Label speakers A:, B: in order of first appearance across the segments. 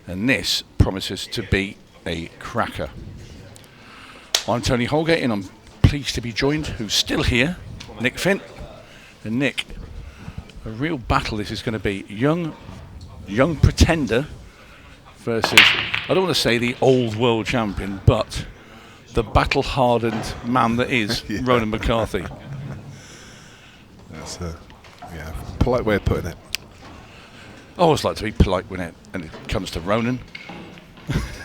A: and this promises to be a cracker. I'm Tony Holgate, and I'm pleased to be joined, who's still here, Nick Finn. And Nick, a real battle this is going to be. Young pretender versus, I don't want to say the old world champion, but the battle-hardened man that is Ronan McCarthy.
B: That's a polite way of putting it.
A: I always like to be polite when it comes to Ronan.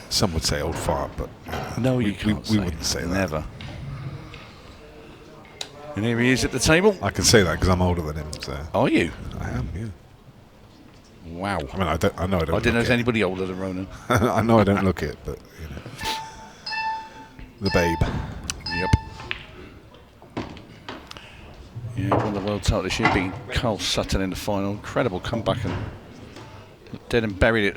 B: Some would say old fart, but
A: no, you can't.
B: We wouldn't say that.
A: Never. And here he is at the table.
B: I can say that because I'm older than him. So.
A: Are you?
B: I am. Yeah.
A: Wow.
B: I mean, I know I don't.
A: I didn't know there's anybody older than Ronan.
B: I know I don't look it, but you know, the babe.
A: Yep. Yeah, won the world title this year, beating Carl Sutton in the final. Incredible comeback and dead and buried it.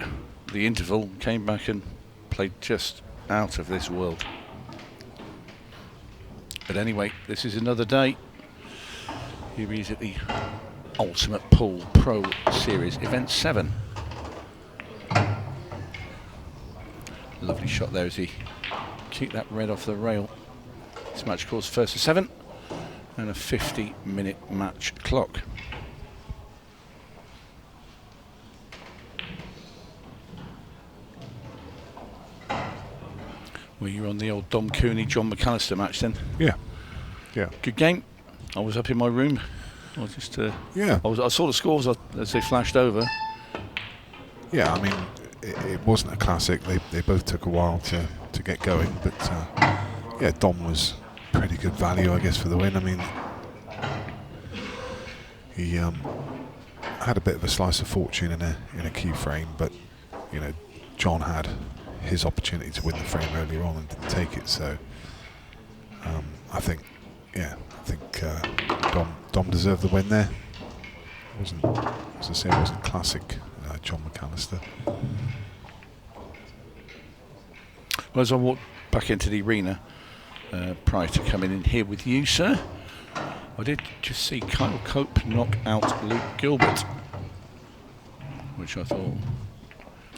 A: The interval, came back and played just out of this world. But anyway, this is another day. Here he is at the Ultimate Pool Pro Series, Event 7. Lovely shot there as he kicked that red off the rail. This match calls first to 7 and a 50-minute match clock. Well, you're on the old Dom Cooney, John McAllister match then?
B: Yeah.
A: Good game. I was up in my room. I was just, I saw the scores as they flashed over.
B: Yeah, I mean, it wasn't a classic. They both took a while to get going, but yeah, Dom was pretty good value, I guess, for the win. I mean, he had a bit of a slice of fortune in a key frame, but you know, John had his opportunity to win the frame earlier on and didn't take it. So I think Dom deserved the win there. It wasn't, as I say, it wasn't classic John McAllister.
A: Well, as I walked back into the arena prior to coming in here with you, sir, I did just see Kyle Cope knock out Luke Gilbert, which I thought,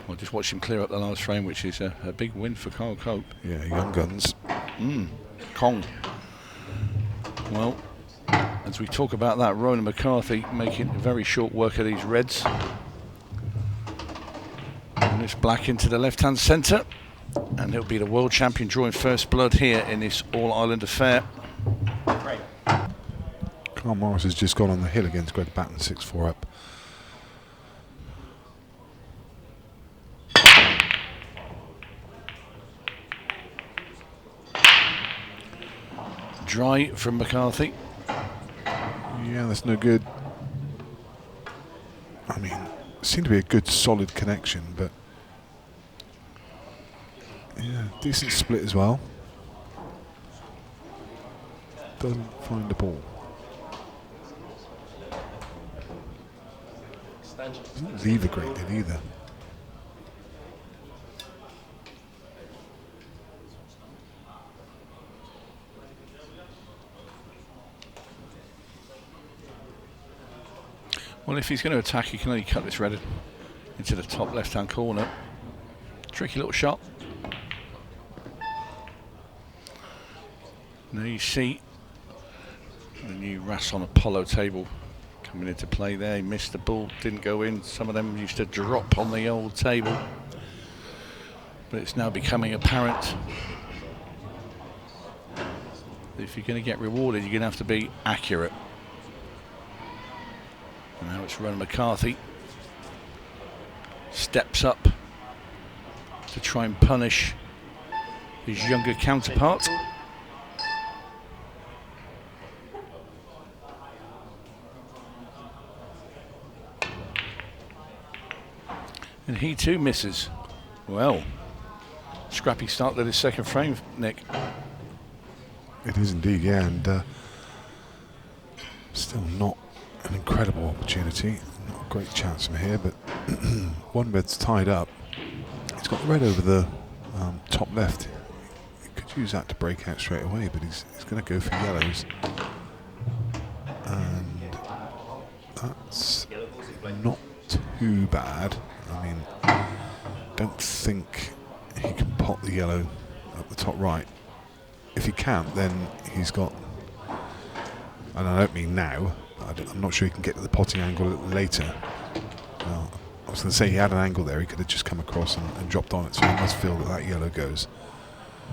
A: I just watched him clear up the last frame, which is a big win for Kyle Cope.
B: Yeah, young guns.
A: Kong. Well, as we talk about that, Ronan McCarthy making very short work of these reds. And it's black into the left-hand centre. And he'll be the world champion drawing first blood here in this All-Ireland affair.
B: Carl Morris has just gone on the hill against Greg Batten, 6-4 up.
A: Dry from McCarthy.
B: Yeah, that's no good. I mean, it seemed to be a good, solid connection, but yeah, decent split as well. Doesn't find the ball. Doesn't leave a great deal either.
A: Well, if he's going to attack, he can only cut this red into the top left-hand corner. Tricky little shot. Now you see the new Rasson Apollo table coming into play there. He missed the ball, didn't go in. Some of them used to drop on the old table, but it's now becoming apparent that if you're going to get rewarded, you're going to have to be accurate. And now it's Ronan McCarthy. Steps up to try and punish his younger counterpart. And he too misses. Well, Scrappy start to his second frame, Nick.
B: It is indeed, yeah, and still not an incredible opportunity. Not a great chance from here, but one red's tied up. He's got the red over the top left. He could use that to break out straight away, but he's going to go for yellows. And that's not too bad. I mean, don't think he can pot the yellow at the top right. If he can't, then he's got, and I don't mean now, I'm not sure he can get to the potting angle later. I was going to say he had an angle there, he could have just come across and dropped on it, so he must feel that that yellow goes.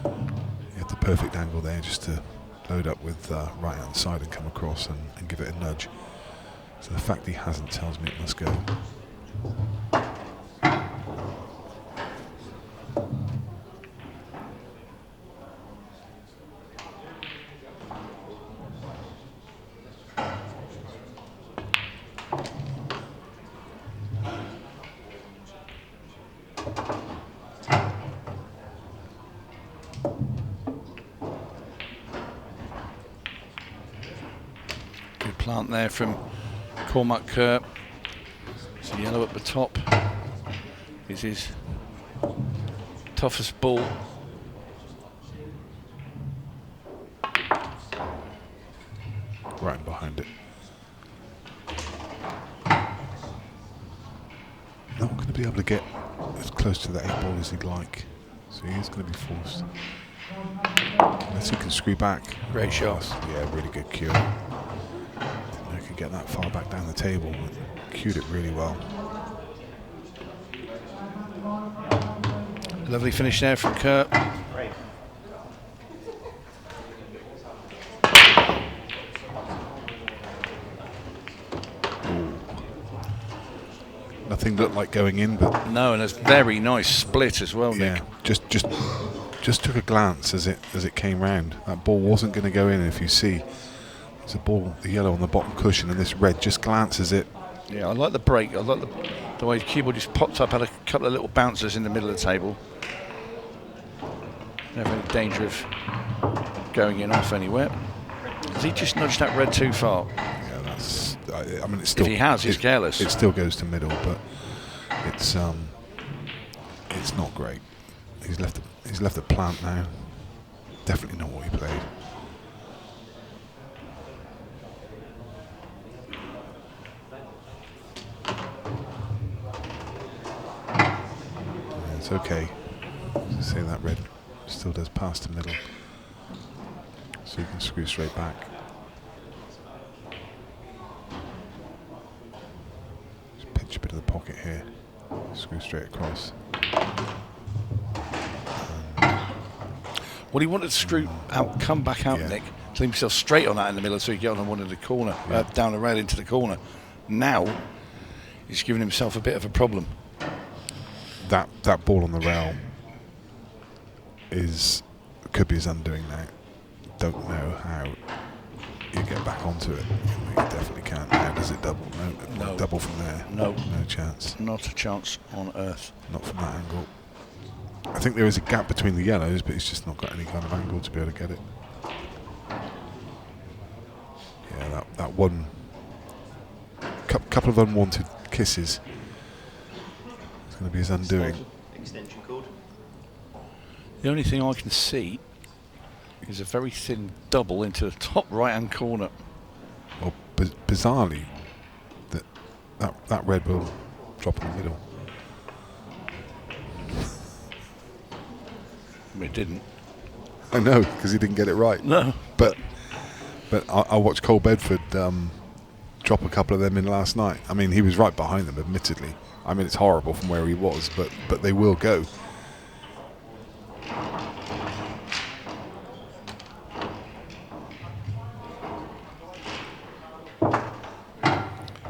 B: He had the perfect angle there just to load up with right hand side and come across and give it a nudge. So the fact he hasn't tells me it must go.
A: Plant there from Cormac Kerr. So yellow at the top is his toughest ball.
B: Right behind it. Not going to be able to get as close to that 8 ball as he'd like, so he is going to be forced. Unless he can screw back.
A: Great shot.
B: Yeah, really good cue. I could get that far back down the table, but cued it really well.
A: Lovely finish there from Kerr.
B: Nothing looked like going in, but
A: no, and a very nice split as well, Nick.
B: Yeah, just took a glance as it came round. That ball wasn't going to go in. If you see, there's a ball, the yellow on the bottom cushion, and this red just glances it.
A: Yeah, I like the break. I like the way the cue ball just popped up, had a couple of little bouncers in the middle of the table. Never any danger of going in off anywhere. Has he just nudged that red too far?
B: Yeah, that's. I mean, it's still.
A: If he has, he's careless.
B: It still goes to middle, but it's not great. He's left the plant now. Definitely not what he played. Yeah, it's okay. As I say, that red still does pass to middle, so you can screw straight back. Just pinch a bit of the pocket here, screw straight across.
A: Well, he wanted to screw out, come back out, Nick, to leave himself straight on that in the middle so he get on one in the corner, down the rail into the corner. Now, he's giving himself a bit of a problem.
B: That ball on the rail could be his undoing now. Don't know how you get back onto it. You definitely can't. How does it double? No. Double from there.
A: No
B: Chance.
A: Not a chance on earth.
B: Not from that angle. I think there is a gap between the yellows, but he's just not got any kind of angle to be able to get it. Yeah, that one couple of unwanted kisses is going to be his undoing.
C: Extension cord.
A: The only thing I can see is a very thin double into the top right-hand corner.
B: Well, bizarrely, that red will drop in the middle.
A: It didn't.
B: I know, because he didn't get it right.
A: No.
B: But I watched Cole Bedford drop a couple of them in last night. I mean, he was right behind them, admittedly. I mean, it's horrible from where he was, but they will go.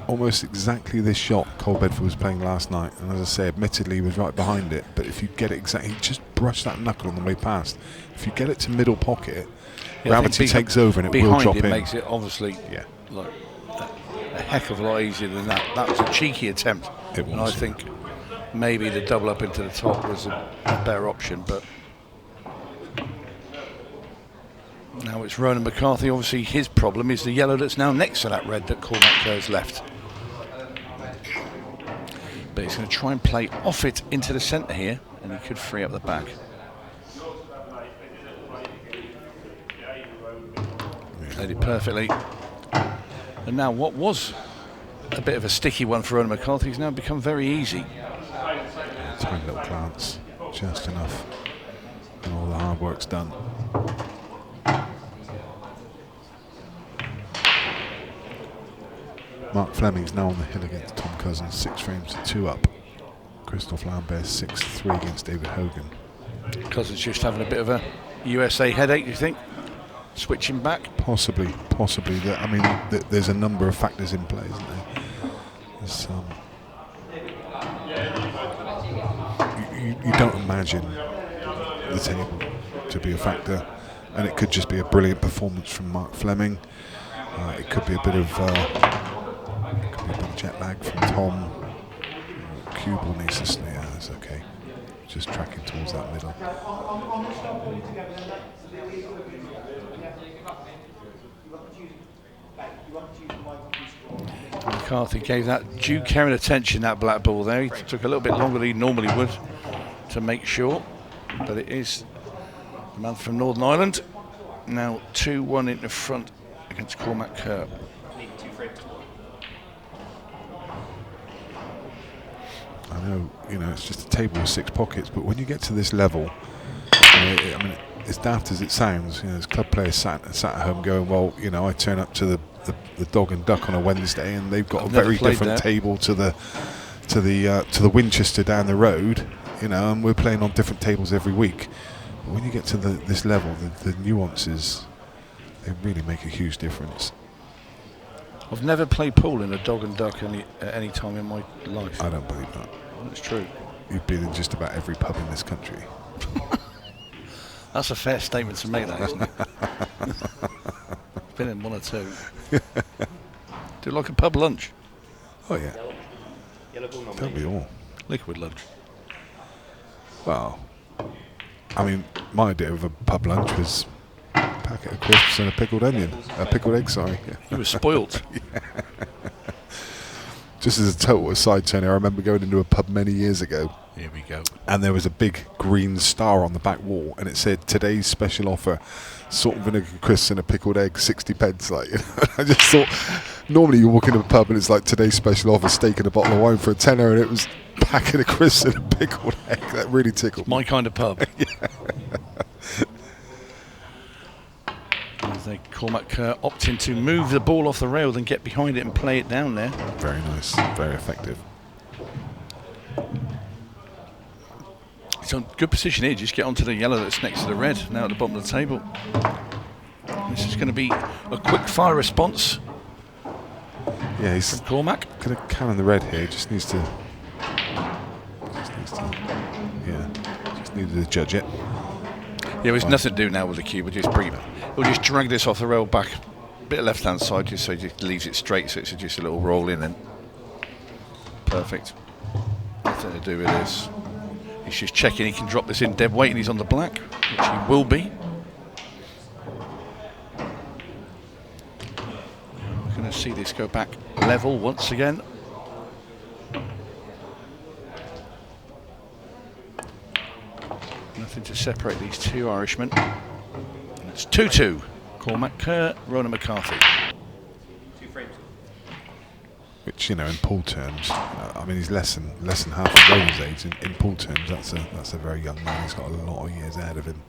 B: Almost exactly this shot Cole Bedford was playing last night, and as I say, admittedly he was right behind it, but if you get it exactly, just brush that knuckle on the way past. If you get it to middle pocket, gravity takes over and it will drop in.
A: Behind it makes it obviously like a heck of a lot easier than that. That was a cheeky attempt, and I think maybe the double up into the top was a better option, but now it's Ronan McCarthy. Obviously his problem is the yellow that's now next to that red that Cormac Kerr's left. But he's going to try and play off it into the centre here, and he could free up the back. Played it perfectly. And now what was a bit of a sticky one for Ronan McCarthy has now become very easy.
B: Tiny little glance. just enough. And all the hard work's done. Mark Fleming's now on the hill against Tom Cousins, 6 frames to 2 up. Christophe Lambert 6-3 against David Hogan.
A: Cousins just having a bit of a USA headache, do you think? Switching back?
B: Possibly. I mean, there's a number of factors in play, isn't there? There's, you don't imagine the table to be a factor, and it could just be a brilliant performance from Mark Fleming. It could be a bit of jet lag from Tom. Cue ball needs to stay. Yeah, that's okay. Just tracking towards that middle.
A: McCarthy gave that due care and attention, that black ball there. He took a little bit longer than he normally would to make sure, but it is the man from Northern Ireland. Now 2-1 in the front against Cormac Kerr.
B: I know, it's just a table with 6 pockets, but when you get to this level, I mean, as daft as it sounds, there's club players sat at home going, well, I turn up to the Dog and Duck on a Wednesday, and they've got a very different table to the Winchester down the road, and we're playing on different tables every week. But when you get to this level, the nuances, they really make a huge difference.
A: I've never played pool in a Dog and Duck at any time in my life.
B: I don't believe that.
A: That's true.
B: You've been in just about every pub in this country.
A: That's a fair statement to make, that, isn't it? Been in 1 or 2. Do like a pub lunch.
B: Oh yeah. Don't we all?
A: Liquid lunch.
B: Well, I mean, my idea of a pub lunch was a packet of crisps and a pickled onion. A pickled egg, sorry.
A: You were spoilt.
B: Yeah. Just as a total aside, Tony, I remember going into a pub many years ago.
A: Here we go.
B: And there was a big green star on the back wall, and it said, "Today's special offer, salt and vinegar crisps and a pickled egg, 60 pence." Like, I just thought, normally you walk into a pub and it's like, today's special offer, steak and a bottle of wine for a tenner, and it was a packet of crisps and a pickled egg. That really tickled me.
A: My kind of pub.
B: Yeah.
A: Cormac Kerr opting to move the ball off the rail, then get behind it and play it down there.
B: Very nice, very effective.
A: It's on good position here. Just get onto the yellow that's next to the red, now at the bottom of the table. This is going to be a quick fire response.
B: Yeah, he's
A: from Cormac.
B: Going to cannon the red here. Just needed to judge it.
A: Yeah, there's nothing to do now with the cue. We'll just bring it. We'll just drag this off the rail back, bit of left-hand side, just so it just leaves it straight. So it's just a little roll in, then perfect. Nothing to do with this. He's just checking he can drop this in dead weight, and he's on the black, which he will be. We're going to see this go back level once again. Nothing to separate these two Irishmen. And it's 2-2. Cormac Kerr, Ronan McCarthy.
C: 2 frames.
B: Which, in pool terms, I mean, he's less than half of Ronan's age. In pool terms, that's a very young man. He's got a lot of years ahead of him.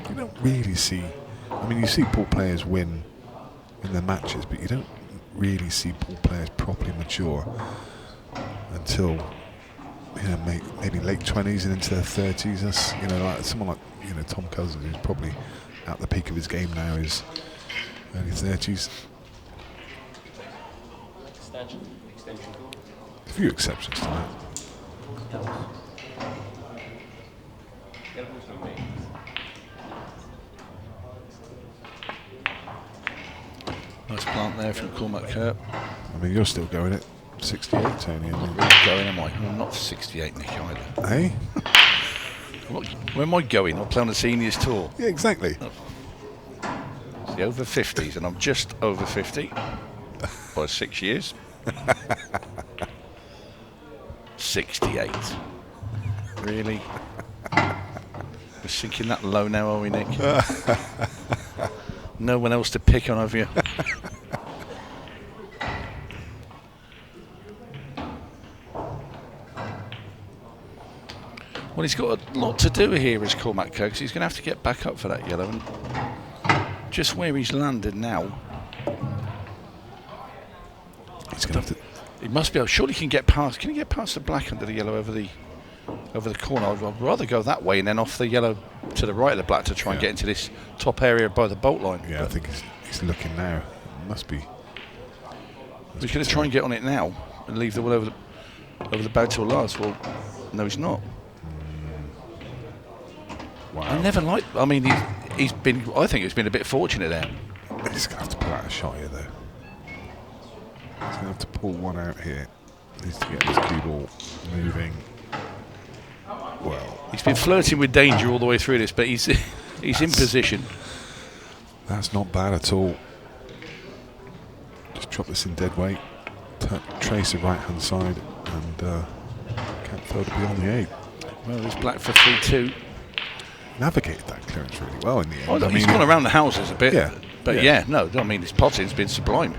B: You don't really see. I mean, you see pool players win in their matches, but you don't really see pool players properly mature until maybe late 20s and into their 30s. That's like someone like Tom Cousins, who's probably at the peak of his game now, is early 30s.
C: Extension.
B: A few exceptions to that.
A: Nice plant there from Cormac Kerr.
B: I mean, you're still going at 68, Tony.
A: I'm not really going, am I? I'm not 68, Nick, either.
B: Hey?
A: Where am I going? I'm playing the seniors tour.
B: Yeah, exactly.
A: Oh. It's the over 50s, and I'm just over 50 by 6 years. 68. Really? We're sinking that low now, are we, Nick? No one else to pick on, have you? Well, he's got a lot to do here as Cormac, because he's going to have to get back up for that yellow. And just where he's landed now,
B: He's going to have to.
A: he must be able. Surely he can get past. Can he get past the black under the yellow over the corner? I'd rather go that way and then off the yellow to the right of the black to try and get into this top area by the bolt line.
B: Yeah, I think he's looking now. Must be.
A: He's going to try and get on it now and leave the one over the bag till last. Well, no, he's not.
B: Wow.
A: I never liked. I mean, he's been. I think he's been a bit fortunate there.
B: He's going to have to pull out a shot here, though. He's going to have to pull one out here. Needs to get this cue ball moving. Well,
A: He's been flirting with danger all the way through this, but he's in position.
B: that's not bad at all. Just drop this in dead weight. Trace the right-hand side, and can't fail to be on the 8.
A: Well, there's black for 3-2.
B: Navigated that clearance really well in the end.
A: Oh, no, he's gone around the houses a bit.
B: Yeah,
A: But
B: yeah.
A: no, I mean, his potting's been sublime.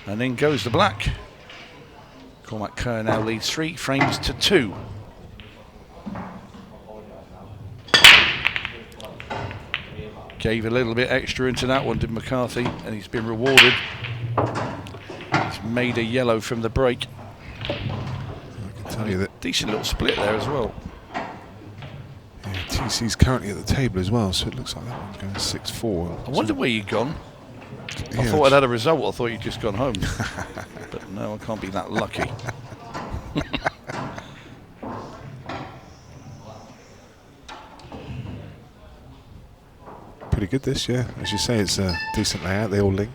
A: And then goes the black. Cormac Kerr now leads 3 frames to 2. Gave a little bit extra into that one, did McCarthy, and he's been rewarded. He's made a yellow from the break.
B: I can tell you that
A: Decent little split there as well.
B: TC's currently at the table as well, so it looks like that one's going 6-4.
A: I wonder where you'd gone. I
B: Yeah,
A: thought I'd had a result. I thought you'd just gone home. But no, I can't be that lucky.
B: pretty good this, yeah. As you say, it's a decent layout. They all link.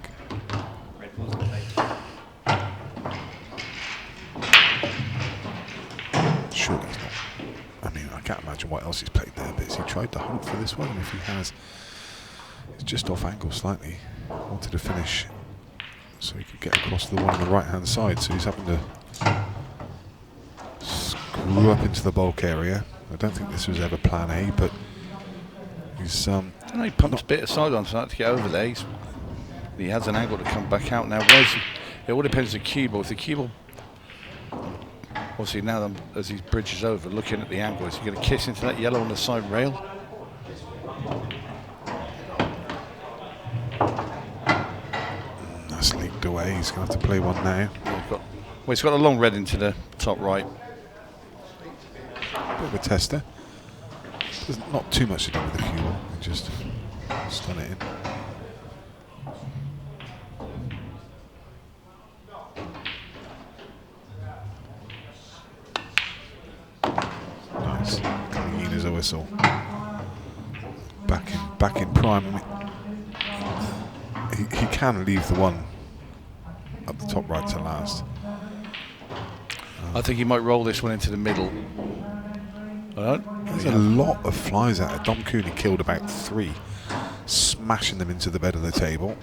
B: Surely he's not. I mean, I can't imagine what else he's played there, but has he tried to hope for this one? And if he has, it's just off angle slightly. Wanted to finish so he could get across the one on the right-hand side. So he's having to screw up into the bulk area. I don't think this was ever plan A, but he's
A: I don't know, he pumps a bit of side on to get over there. He has an angle to come back out now. It all depends on the cue ball. If the cue ball, obviously now as he bridges over, looking at the angle, is he going to kiss into that yellow on the side rail?
B: That's leaked away. He's going to have to play one now.
A: He's got a long red into the top right.
B: Bit of a tester. There's not too much to do with the cue ball. Just stun it in. Nice. Clean as a whistle. Back in prime. I mean, he can leave the one up the top right to last.
A: I think he might roll this one into the middle.
B: There's a lot of flies out there. Dom Cooney killed about 3, smashing them into the bed of the table.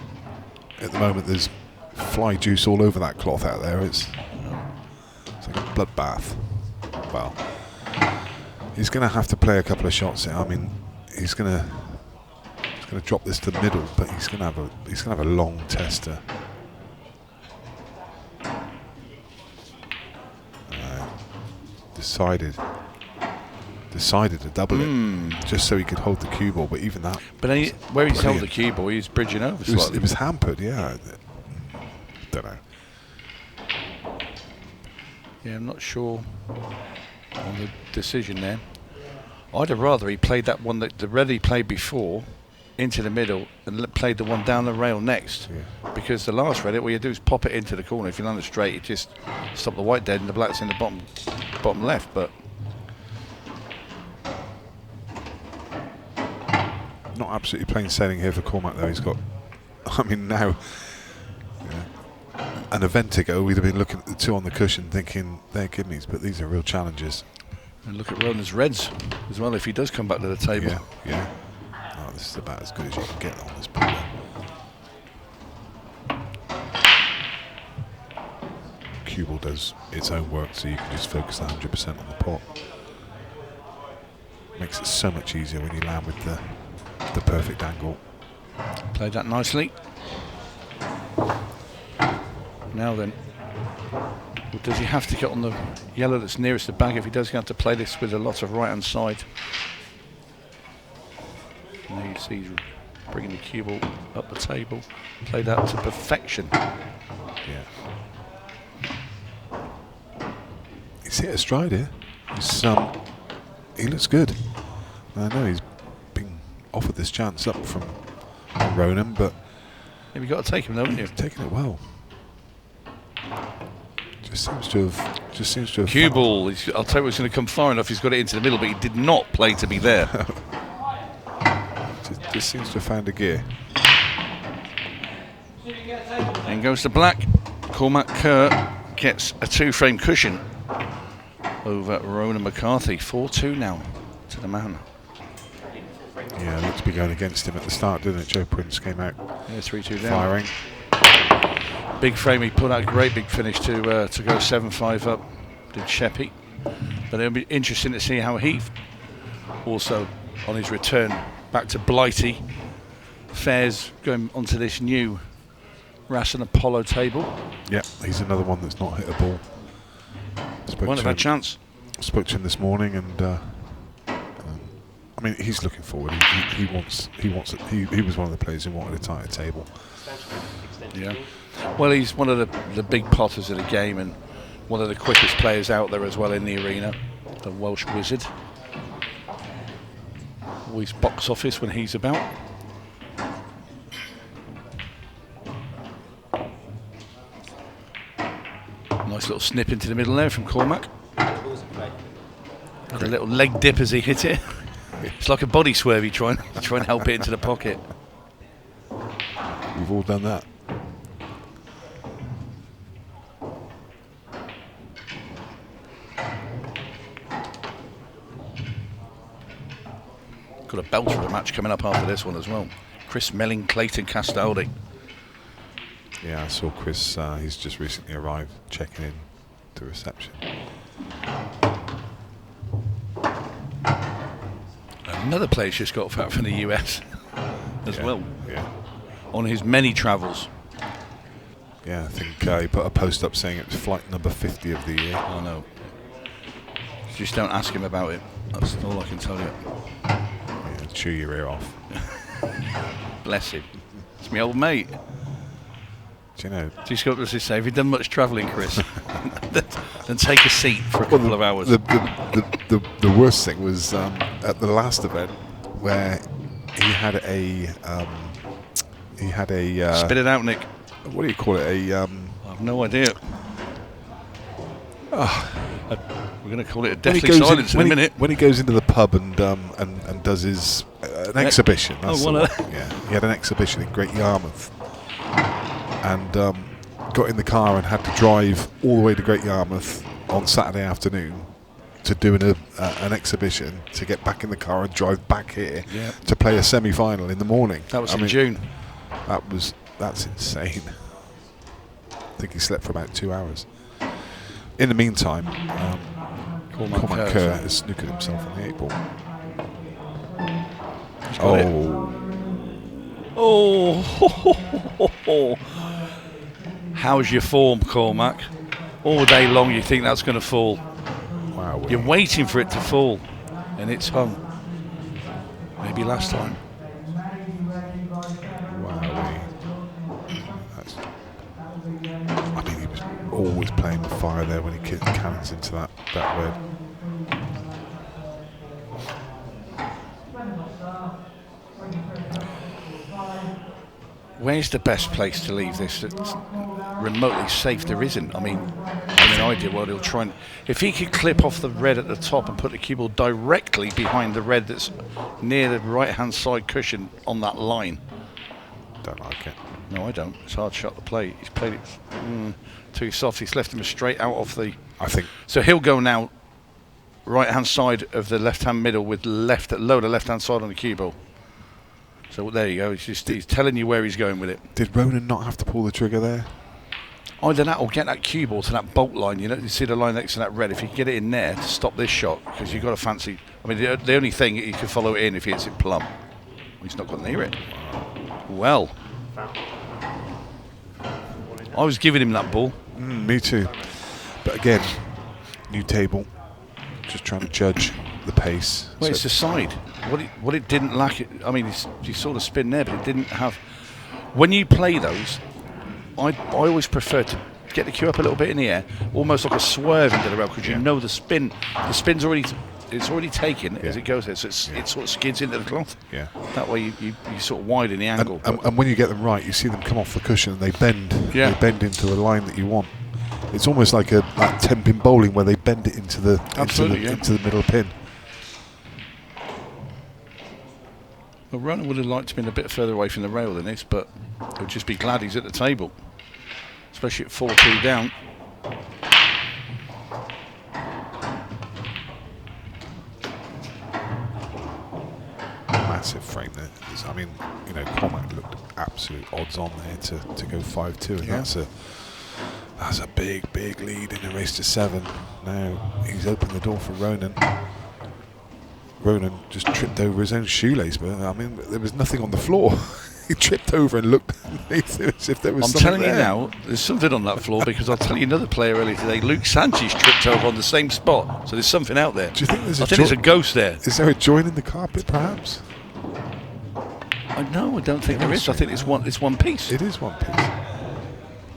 B: At the moment, there's fly juice all over that cloth out there. It's like a bloodbath. Well, he's going to have to play a couple of shots here. I mean, he's going to drop this to the middle, but he's going to have a long tester. Decided to double it just so he could hold the cue ball, but even that.
A: But where he's held the cue ball, he's bridging over slightly.
B: It was hampered, yeah. Don't know.
A: Yeah, I'm not sure on the decision there. I'd have rather he played that one that the red he played before into the middle and played the one down the rail next.
B: Yeah.
A: Because the last red, what you do is pop it into the corner. If you land it straight, it just stop the white dead and the black's in the bottom left. But
B: not absolutely plain sailing here for Cormac though. He's got, I mean now, an event ago we'd have been looking at the 2 on the cushion thinking they're kidneys, but these are real challenges.
A: and look at Ronan's reds as well if he does come back to the table.
B: Yeah. Oh, this is about as good as you can get on this board. Cue ball does its own work, so you can just focus 100% on the pot. Makes it so much easier when you land with the perfect angle.
A: Played that nicely. Now then, Or does he have to get on the yellow that's nearest the bag? If he does, he'll have to play this with a lot of right-hand side. And you see he's bringing the cue ball up the table. Played that to perfection.
B: Yeah. He's hit a stride here. He looks good. I know he's been offered this chance up from Ronan, but
A: You've got to take him, though, haven't you?
B: taking it well. Just seems to have.
A: Cue ball. I'll tell you what's going to come far enough. He's got it into the middle, but he did not play to be there.
B: Just seems to have found a gear.
A: In goes the black. Cormac Kerr gets a 2-frame cushion over Ronan McCarthy. 4-2 now to the man.
B: Yeah, it looked to be going against him at the start, didn't it? Joe Prince came out
A: Yeah, 3-2 down.
B: firing.
A: Big frame. He put out a great big finish to go 7-5 up. Did Sheppy. But it'll be interesting to see how he also on his return back to Blighty fares going onto this new Rassan Apollo table.
B: Yeah, he's another one that's not hit a ball.
A: Won't have had a chance.
B: Spoke to him this morning, and I mean, he's looking forward. He wants it. He was one of the players who wanted a tighter table.
A: Yeah. Well, he's one of the big potters of the game and one of the quickest players out there as well in the arena. The Welsh Wizard. Always box office when he's about. Nice little snip into the middle there from Cormac. And a little leg dip as he hit it. It's like a body swerve. You try and help it into the pocket.
B: We've all done that.
A: Got a belter of a match coming up after this one as well. Chris Melling, Clayton Castaldi.
B: Yeah, I saw Chris. He's just recently arrived, checking in to reception.
A: Another player's just got back from the US as well.
B: Yeah.
A: On his many travels.
B: Yeah, I think he put a post up saying it was flight number 50 of the year.
A: I know. Just don't ask him about it. That's all I can tell you.
B: Yeah, chew your ear off.
A: Bless him. It's my old mate.
B: Do you know?
A: Just got to say, have you done much travelling, Chris? Then take a seat for a couple of hours.
B: The worst thing was at the last event where he had a
A: Spit it out, Nick.
B: what do you call it?
A: I have no idea. We're going to call it a deathly silence in a minute.
B: When he goes into the pub and does his an exhibition. That's the one. Yeah, he had an exhibition in Great Yarmouth, and got in the car and had to drive all the way to Great Yarmouth on Saturday afternoon to do an exhibition, to get back in the car and drive back here to play a semi-final in the morning.
A: That was in June.
B: That's insane. I think he slept for about 2 hours. In the meantime, Cormac Kerr has snookered himself on the 8 ball.
A: Oh. How's your form, Cormac? All day long you think that's going to fall.
B: Wow.
A: You're waiting for it to fall, and it's hung. Maybe last time.
B: I mean, he was always playing with fire there when he kicked cannons into that red.
A: Where's the best place to leave this that's remotely safe? There isn't. I mean, in an ideal world, he'll try and... If he could clip off the red at the top and put the cue ball directly behind the red that's near the right-hand side cushion on that line.
B: Don't like it.
A: No, I don't. It's a hard shot to play. He's played it too soft. He's left him straight out off the...
B: I think...
A: So he'll go now right-hand side of the left-hand middle with lower the left-hand side on the cue ball. So there you go. He's telling you where he's going with it.
B: Did Ronan not have to pull the trigger there?
A: Either that or get that cue ball to that bolt line. You know, you see the line next to that red. If you can get it in there to stop this shot, because you've got a fancy... I mean, the only thing, he could follow it in if he hits it plumb. He's not got near it. Well. I was giving him that ball.
B: Me too. But again, new table, just trying to judge the pace.
A: Well, it's the side. What it didn't lack. I mean, you saw the spin there, but it didn't have. When you play those, I always prefer to get the cue up a little bit in the air, almost like a swerve into the rail, because you know the spin's already. It's already taken as it goes there, so it sort of skids into the cloth.
B: Yeah.
A: That way you sort of widen the angle.
B: And when you get them right, you see them come off the cushion and they bend.
A: Yeah.
B: They bend into a line that you want. It's almost like a 10-pin bowling where they bend it into the middle pin.
A: Well, Ronan would have liked to have been a bit further away from the rail than this, but he'll just be glad he's at the table, especially at 4-2 down.
B: Massive frame there. I mean, Cormac looked absolute odds on there to go 5-2, and that's a big lead in the race to 7. Now he's opened the door for Ronan. Ronan just tripped over his own shoelace, but I mean, there was nothing on the floor. He tripped over and looked underneath as if there was something
A: I'm telling
B: there.
A: you now, there's something on that floor, because I'll tell you another player earlier today, Luke Sanchez, tripped over on the same spot. So there's something out there.
B: Do you think there's
A: I think there's a ghost there.
B: Is there a joint in the carpet, perhaps?
A: No, I don't think there is. I think it's one piece.
B: It is one piece.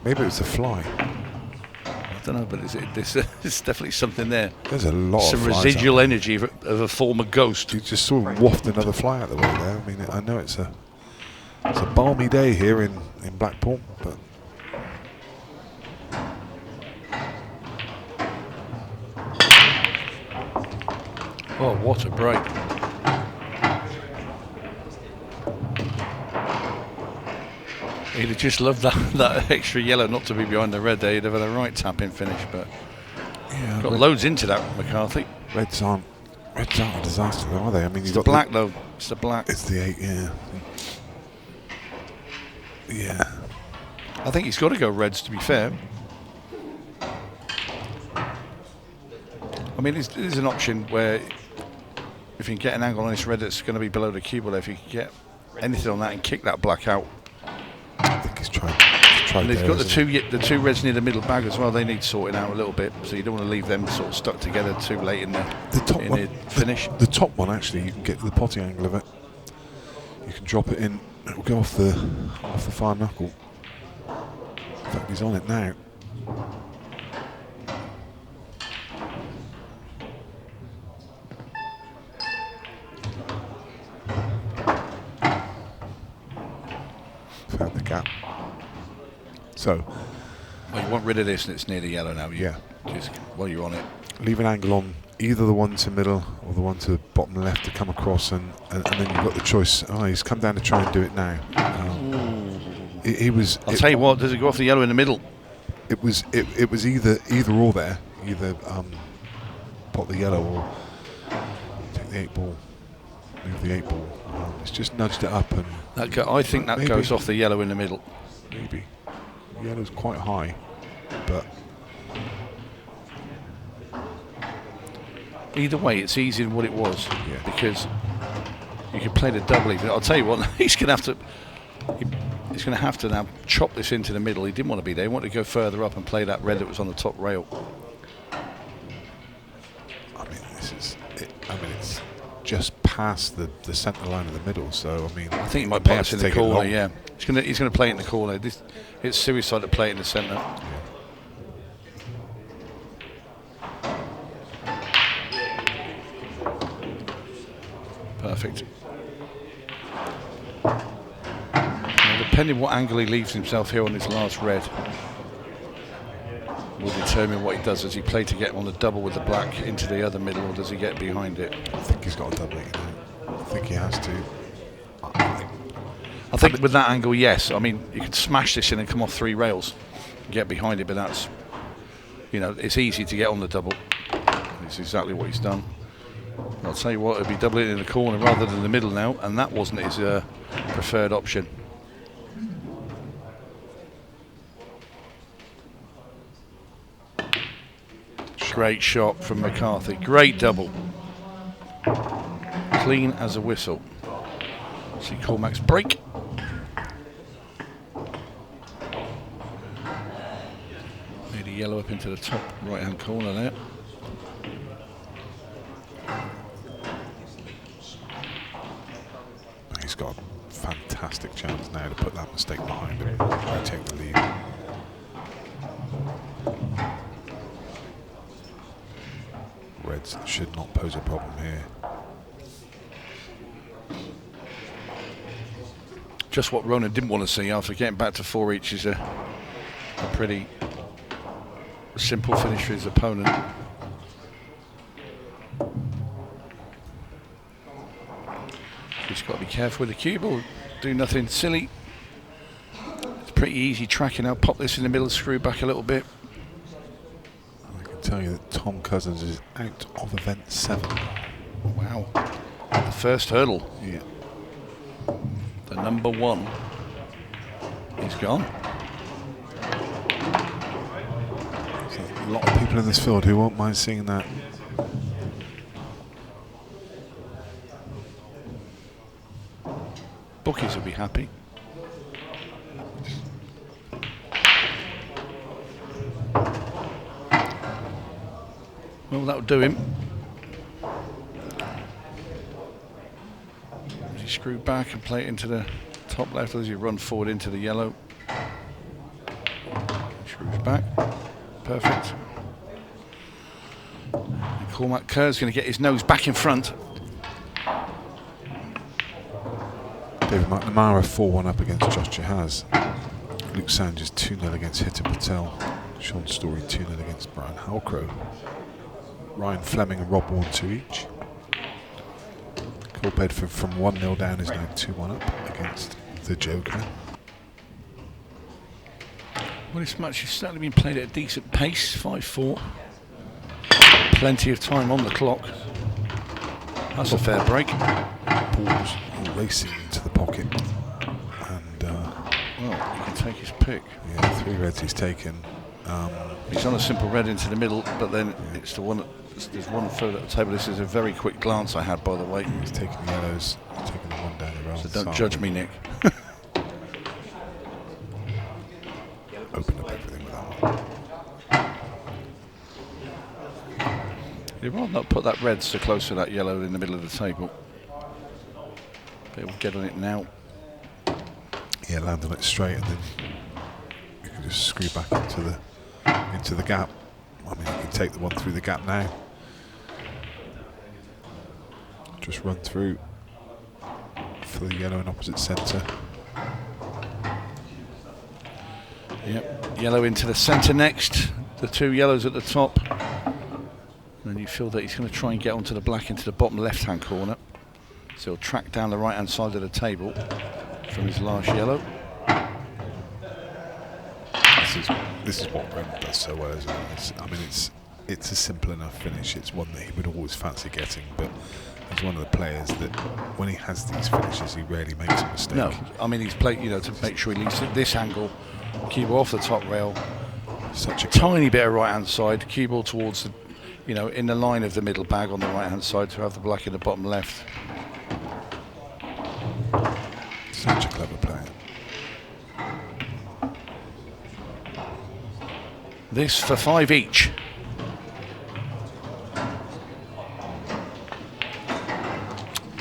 B: Maybe it's a fly.
A: I don't know, but it's definitely something there.
B: There's a lot
A: Some
B: of flies
A: residual
B: out
A: energy of a former ghost.
B: You just saw him waft another fly out the way there. I mean, I know it's a balmy day here in Blackpool, but
A: oh, what a break. He'd have just loved that extra yellow not to be behind the red there. He'd have had a right tap-in finish, but got loads into that, McCarthy.
B: Reds aren't a disaster, though, are they? I mean,
A: It's the black, though. It's the black.
B: It's the 8, yeah. Yeah.
A: I think he's got to go reds, to be fair. I mean, there's an option where if you can get an angle on this red that's going to be below the cue, if you can get anything on that and kick that black out.
B: I think he's tried.
A: And he's got the two reds near the middle bag as well. They need sorting out a little bit, so you don't want to leave them sort of stuck together too late in the finish.
B: The top one, actually, you can get the potting angle of it. You can drop it in. It will go off the far knuckle. In fact, he's on it now. Found the gap. So,
A: well, you want rid of this, and it's near the yellow now.
B: Yeah.
A: Just while you're on it.
B: Leave an angle on either the one to middle or the one to bottom left to come across, and then you've got the choice. Oh, he's come down to try and do it now. He was.
A: I'll tell you what. Does it go off the yellow in the middle?
B: It was either or there. Either pot the yellow or take the 8 ball. Move the 8 ball. It's just nudged it up, and
A: I think that goes off the yellow in the middle.
B: Maybe. Yellow's quite high, but
A: either way, it's easier than what it was, because you can play the double even. I'll tell you what, he's going to have to now chop this into the middle. He didn't want to be there. He wanted to go further up and play that red that was on the top rail.
B: I mean, it's just past the centre line of the middle. So I mean,
A: I think he might play it in the corner. Yeah, he's going to play it in the corner. It's suicide to play it in the centre. Perfect. Now, depending what angle he leaves himself here on this last red will determine what he does. Does he play to get on the double with the black into the other middle, or does he get behind it?
B: I think he's got a double it. I think he has to.
A: I think with that angle, yes. I mean, you could smash this in and come off 3 rails and get behind it, but that's, it's easy to get on the double. It's exactly what he's done. I'll tell you what, it'd be doubling in the corner rather than the middle now, and that wasn't his preferred option. Great shot from McCarthy. Great double. Clean as a whistle. See Cormac's break. yellow up into the top right-hand corner there.
B: He's got a fantastic chance now to put that mistake behind him and take the lead. Reds should not pose a problem here.
A: Just what Ronan didn't want to see after getting back to 4 each is a pretty simple finish for his opponent. Just got to be careful with the cue ball, do nothing silly. It's pretty easy tracking out, pop this in the middle, screw back a little bit.
B: I can tell you that Tom Cousins is out of event 7.
A: Wow, the first hurdle.
B: Yeah.
A: The number 1 is gone.
B: A lot of people in this field who won't mind seeing that.
A: Bookies will be happy. Well, that'll do him. As he screw back and play it into the top left, as you run forward into the yellow. Screws back. Perfect. And Cormac Kerr's going to get his nose back in front.
B: David McNamara 4-1 up against Josh Jahaz. Luke Sanchez 2-0 against Hitan Patel. Sean Story 2-0 against Brian Halcrow. Ryan Fleming and Rob Warren 2 each. Cole Bedford from 1-0 down is now 2-1 up against the Joker.
A: Well, this match has certainly been played at a decent pace, 5-4. Plenty of time on the clock. That's a fair break.
B: Balls racing into the pocket. And,
A: well, he can take his pick.
B: yeah, 3 reds he's taken.
A: He's on a simple red into the middle, but then it's the one. There's one further at the table. This is a very quick glance I had, by the way.
B: He's taking the yellows, he's taking the one down the road.
A: So don't judge me, Nick.
B: Open up everything with that one.
A: You'd rather not put that red so close to that yellow in the middle of the table. But we'll get on it now.
B: Yeah, land on it straight, and then you can just screw back into the gap. I mean, you can take the one through the gap now. Just run through for the yellow in opposite centre.
A: Yep, yellow into the centre next. The 2 yellows at the top. And then you feel that he's going to try and get onto the black into the bottom left-hand corner. So he'll track down the right-hand side of the table from his last yellow.
B: This is what Ronan does so well, isn't it? I mean, it's a simple enough finish. It's one that he would always fancy getting, but he's one of the players that when he has these finishes, he rarely makes a mistake.
A: No, I mean, he's played, to make sure he leaves at this angle, cue ball off the top rail,
B: Such a
A: tiny bit of right-hand side, cue ball towards the, in the line of the middle bag on the right-hand side to have the black in the bottom left.
B: Such a clever player.
A: This for 5 each.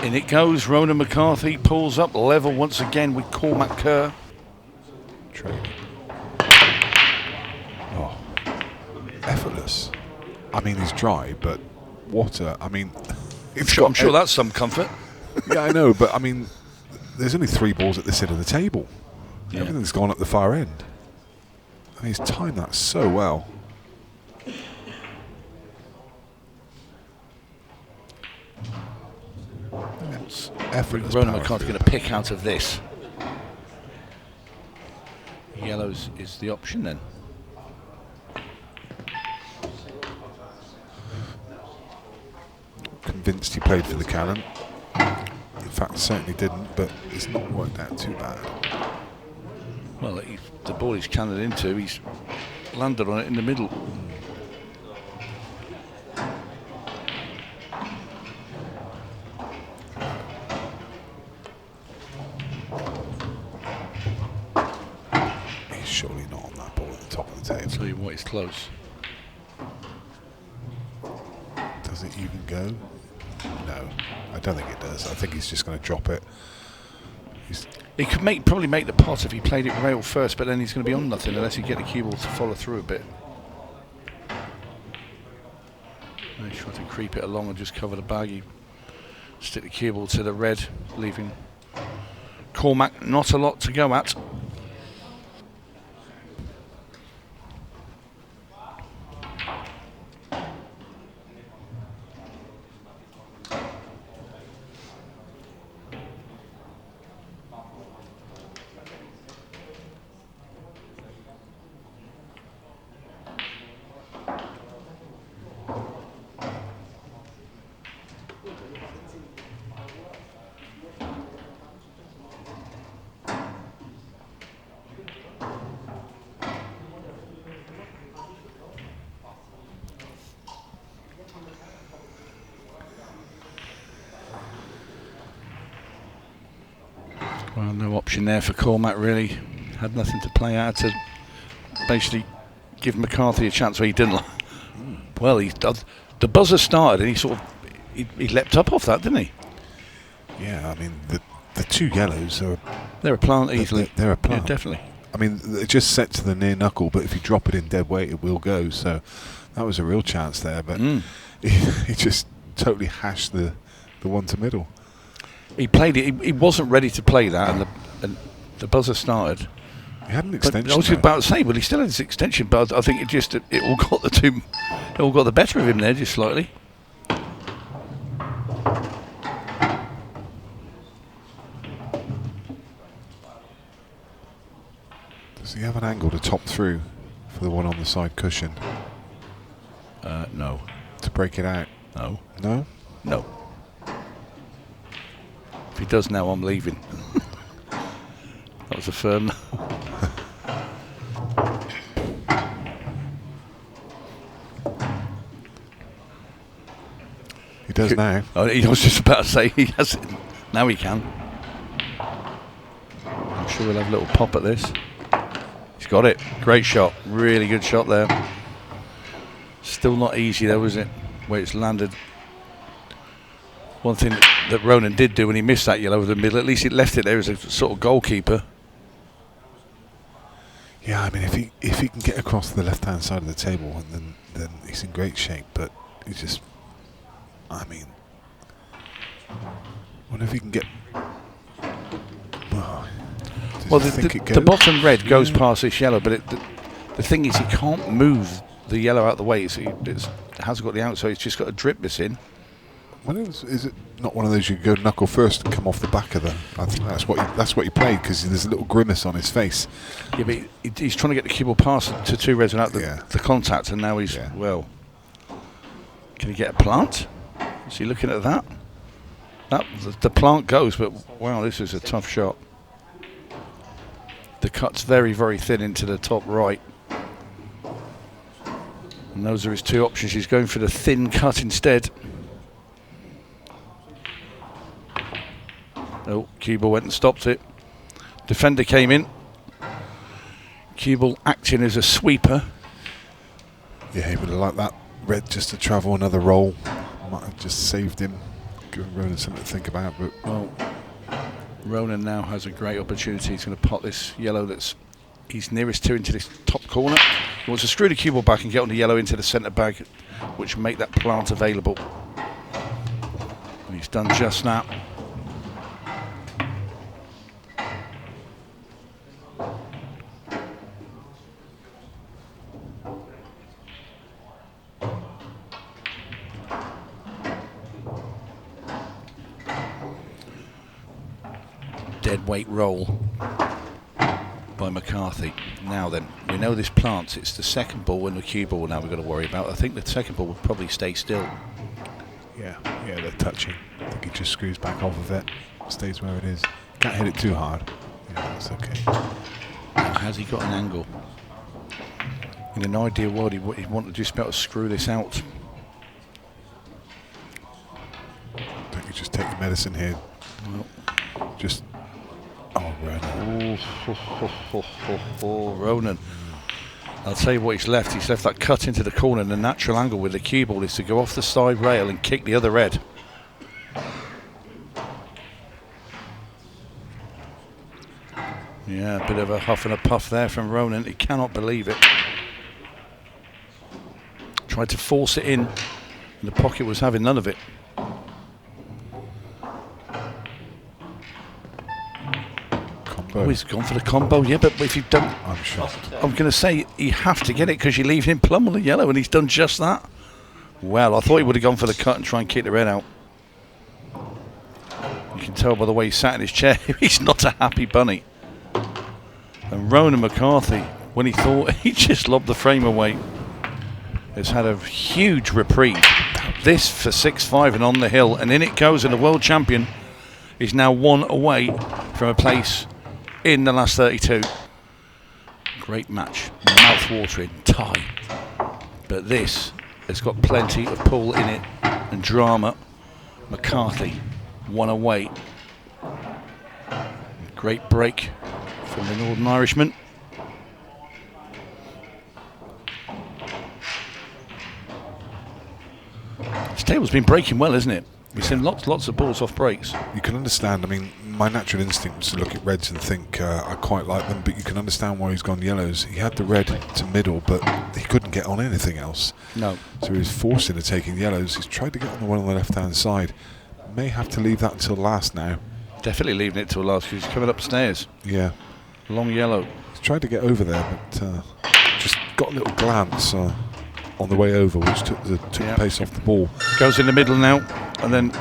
A: In it goes. Ronan McCarthy pulls up level once again with Cormac Kerr.
B: Trade. Oh, effortless. I mean, he's dry, but water. I mean,
A: I'm sure that's some comfort.
B: Yeah, I know, but I mean, there's only 3 balls at this end of the table.
A: Yeah.
B: Everything's gone at the far end. And he's timed that so well. Effortless.
A: Ronan
B: power
A: McCarthy
B: through
A: going to pick out of this. Yellows is the option then.
B: Convinced he played for the cannon. In fact, certainly didn't, but it's not worked out too bad.
A: Well, the ball he's cannoned into, he's landed on it in the middle.
B: He's surely not on that ball at the top of the table.
A: I'll tell you what, it's close.
B: Does it even go? No, I don't think it does. I think he's just going to drop it.
A: He could probably make the pot if he played it rail first, but then he's going to be on nothing unless he get the cue ball to follow through a bit. And he's trying to creep it along and just cover the baggy. Stick the cue ball to the red, leaving Cormac not a lot to go at. Well, no option there for Cormac, really. Had nothing to play out to basically give McCarthy a chance where he didn't. Well, the buzzer started and he sort of he leapt up off that, didn't he?
B: Yeah, I mean, the two yellows are...
A: They're a plant easily.
B: They're a plant.
A: Yeah, definitely.
B: I mean, they're just set to the near knuckle, but if you drop it in dead weight, it will go. So that was a real chance there, but he just totally hashed the one to middle.
A: He played it. He wasn't ready to play that, and the buzzer started.
B: He had an extension.
A: I was about to say, well, he still had his extension, but I think it all got the better of him there, just slightly.
B: Does he have an angle to top through for the one on the side cushion?
A: No.
B: To break it out?
A: No.
B: No?
A: No. If he does now, I'm leaving. That was a firm no.
B: He does now.
A: I was just about to say he has it. Now he can. I'm sure we'll have a little pop at this. He's got it. Great shot. Really good shot there. Still not easy though, is it? Where it's landed. One thing that Ronan did do when he missed that yellow over the middle, at least it left it there as a sort of goalkeeper.
B: Yeah, I mean, if he can get across the left-hand side of the table, and then he's in great shape. But he just, I mean, wonder if he can get.
A: Well, the bottom red goes past this yellow, but the thing is, he can't move the yellow out the way. So it hasn't got the out, so he's just got to drip this in.
B: Well, is it not one of those you go knuckle first and come off the back of the? I think that's what he played, because there's a little grimace on his face.
A: Yeah, but he's trying to get the cue ball past to two reds without the contact, and now he's well. Can he get a plant? Is he looking at that? The plant goes, but wow, this is a tough shot. The cut's very, very thin into the top right. And those are his two options. He's going for the thin cut instead. Oh, cue ball went and stopped it. Defender came in. Cue ball acting as a sweeper.
B: Yeah, he would have liked that red just to travel another roll. Might have just saved him, given Ronan something to think about. But
A: well, Ronan now has a great opportunity. He's going to pot this yellow that's he's nearest to into this top corner. He wants to screw the cue ball back and get on the yellow into the centre bag, which will make that plant available. And he's done just that. Dead weight roll by McCarthy. Now then, we know this plants. It's the second ball and the cue ball now we've got to worry about. I think the second ball would probably stay still.
B: Yeah, they're touching. I think he just screws back off of it, stays where it is. Can't hit it too hard. Yeah, that's okay.
A: Now, has he got an angle? In an ideal world, he'd want to just be able to screw this out.
B: Don't you just take your medicine here?
A: Well,
B: just. Oh, Ronan.
A: Ronan. I'll tell you what he's left. He's left that cut into the corner, and the natural angle with the cue ball is to go off the side rail and kick the other red. Yeah, a bit of a huff and a puff there from Ronan. He cannot believe it. Tried to force it in, and the pocket was having none of it. Oh, he's gone for the combo, yeah, but if you don't,
B: I'm sure.
A: I'm going to say you have to get it because you leave him plumb on the yellow, and he's done just that. Well, I thought he would have gone for the cut and try and kick the red out. You can tell by the way he sat in his chair, he's not a happy bunny. And Ronan McCarthy, when he thought he just lobbed the frame away, has had a huge reprieve. This for 6-5 and on the hill, and in it goes, and the world champion is now one away from a place in the last 32. Great match, mouth-watering, tie. But this has got plenty of pull in it and drama. McCarthy, one away. Great break from the Northern Irishman. This table's been breaking well, isn't it? We've seen lots of balls off breaks.
B: You can understand, I mean, my natural instinct was to look at reds and think I quite like them, but you can understand why he's gone yellows. He had the red to middle, but he couldn't get on anything else.
A: No.
B: So he was forced into taking yellows. He's tried to get on the one on the left-hand side. May have to leave that until last now.
A: Definitely leaving it till last because he's coming upstairs.
B: Yeah.
A: Long yellow.
B: He's tried to get over there, but just got a little glance on the way over, which took the pace off the ball.
A: Goes in the middle now, and then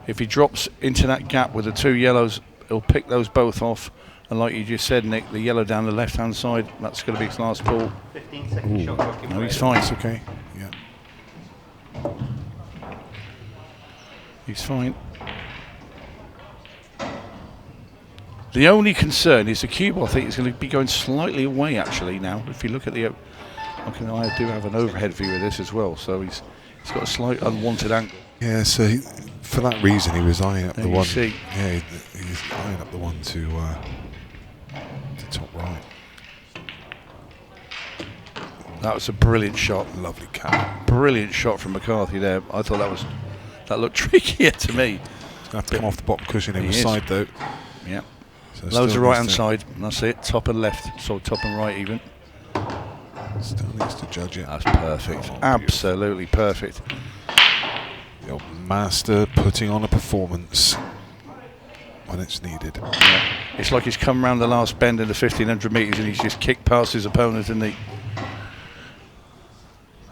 A: if he drops into that gap with the two yellows, he'll pick those both off. And like you just said, Nick, the yellow down the left-hand side, that's going to be his last ball.
C: 15-second shot clock.
A: No, he's fine.
B: It's okay. Yeah.
A: He's fine. The only concern is the cube. I think is going to be going slightly away actually now. If you look at the, I do have an overhead view of this as well. So he's got a slight unwanted angle.
B: Yeah. So for that reason, he was eyeing up
A: There
B: the
A: you
B: one.
A: see.
B: Yeah, he was eyeing up the one to top right.
A: That was a brilliant shot.
B: Lovely cat.
A: Brilliant shot from McCarthy there. I thought that looked trickier to me.
B: He's going to have to come off the bottom cushion
A: He
B: either
A: is.
B: side though.
A: Yeah.
B: So
A: Loads
B: still
A: of right hand
B: needs
A: side. And that's it. Top and left. So top and right even.
B: Still needs to judge it.
A: That's perfect.
B: Oh,
A: Absolutely perfect.
B: The old master putting on a performance when it's needed.
A: Yeah. It's like he's come round the last bend in the 1500 metres and he's just kicked past his opponent and he.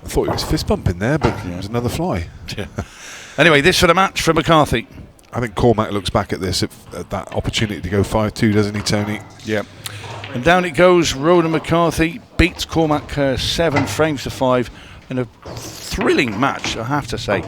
B: I thought he was fist bumping there, but it was another fly.
A: Yeah. Anyway, this for the match for McCarthy.
B: I think Cormac looks back at this at that opportunity to go 5-2, doesn't he, Tony?
A: Yeah. And down it goes. Ronan McCarthy beats Cormac Kerr 7 frames to 5 in a thrilling match, I have to say.